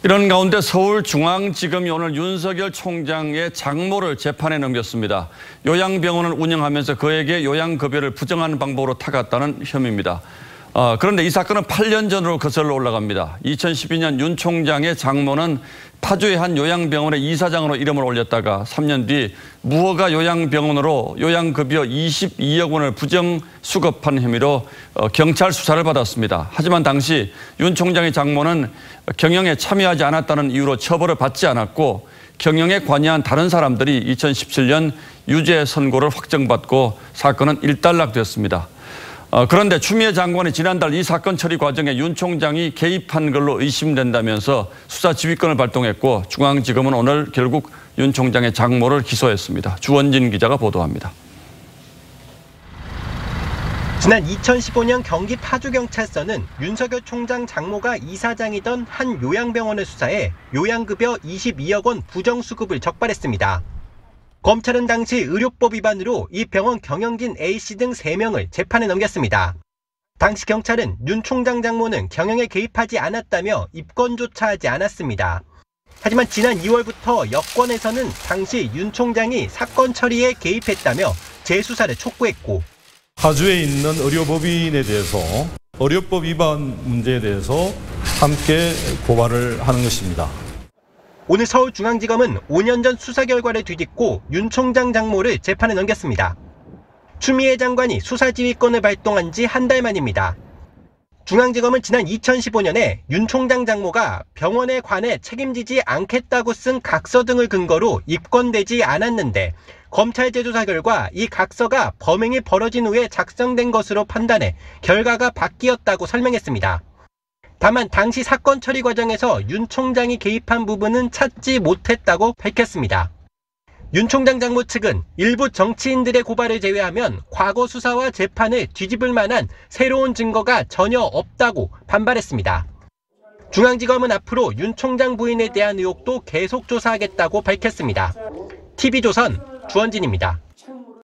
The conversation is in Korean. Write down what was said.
이런 가운데 서울중앙지검이 오늘 윤석열 총장의 장모를 재판에 넘겼습니다. 요양병원을 운영하면서 그에게 요양급여를 부정한 방법으로 타갔다는 혐의입니다. 그런데 이 사건은 8년 전으로 거슬러 올라갑니다. 2012년 윤 총장의 장모는 파주의 한 요양병원의 이사장으로 이름을 올렸다가 3년 뒤 무허가 요양병원으로 요양급여 22억 원을 부정 수급한 혐의로 경찰 수사를 받았습니다. 하지만 당시 윤 총장의 장모는 경영에 참여하지 않았다는 이유로 처벌을 받지 않았고 경영에 관여한 다른 사람들이 2017년 유죄 선고를 확정받고 사건은 일단락됐습니다. 그런데 추미애 장관이 지난달 이 사건 처리 과정에 윤 총장이 개입한 걸로 의심된다면서 수사 지휘권을 발동했고 중앙지검은 오늘 결국 윤 총장의 장모를 기소했습니다. 주원진 기자가 보도합니다. 지난 2015년 경기 파주경찰서는 윤석열 총장 장모가 이사장이던 한 요양병원을 수사해 요양급여 22억 원 부정수급을 적발했습니다. 검찰은 당시 의료법 위반으로 이 병원 경영진 A씨 등 3명을 재판에 넘겼습니다. 당시 경찰은 윤 총장 장모는 경영에 개입하지 않았다며 입건조차 하지 않았습니다. 하지만 지난 2월부터 여권에서는 당시 윤 총장이 사건 처리에 개입했다며 재수사를 촉구했고 파주에 있는 의료법인에 대해서 의료법 위반 문제에 대해서 함께 고발을 하는 것입니다. 오늘 서울중앙지검은 5년 전 수사 결과를 뒤집고 윤 총장 장모를 재판에 넘겼습니다. 추미애 장관이 수사지휘권을 발동한 지 한 달 만입니다. 중앙지검은 지난 2015년에 윤 총장 장모가 병원에 관해 책임지지 않겠다고 쓴 각서 등을 근거로 입건되지 않았는데 검찰 재조사 결과 이 각서가 범행이 벌어진 후에 작성된 것으로 판단해 결과가 바뀌었다고 설명했습니다. 다만 당시 사건 처리 과정에서 윤 총장이 개입한 부분은 찾지 못했다고 밝혔습니다. 윤 총장 장모 측은 일부 정치인들의 고발을 제외하면 과거 수사와 재판을 뒤집을 만한 새로운 증거가 전혀 없다고 반발했습니다. 중앙지검은 앞으로 윤 총장 부인에 대한 의혹도 계속 조사하겠다고 밝혔습니다. TV조선 주원진입니다.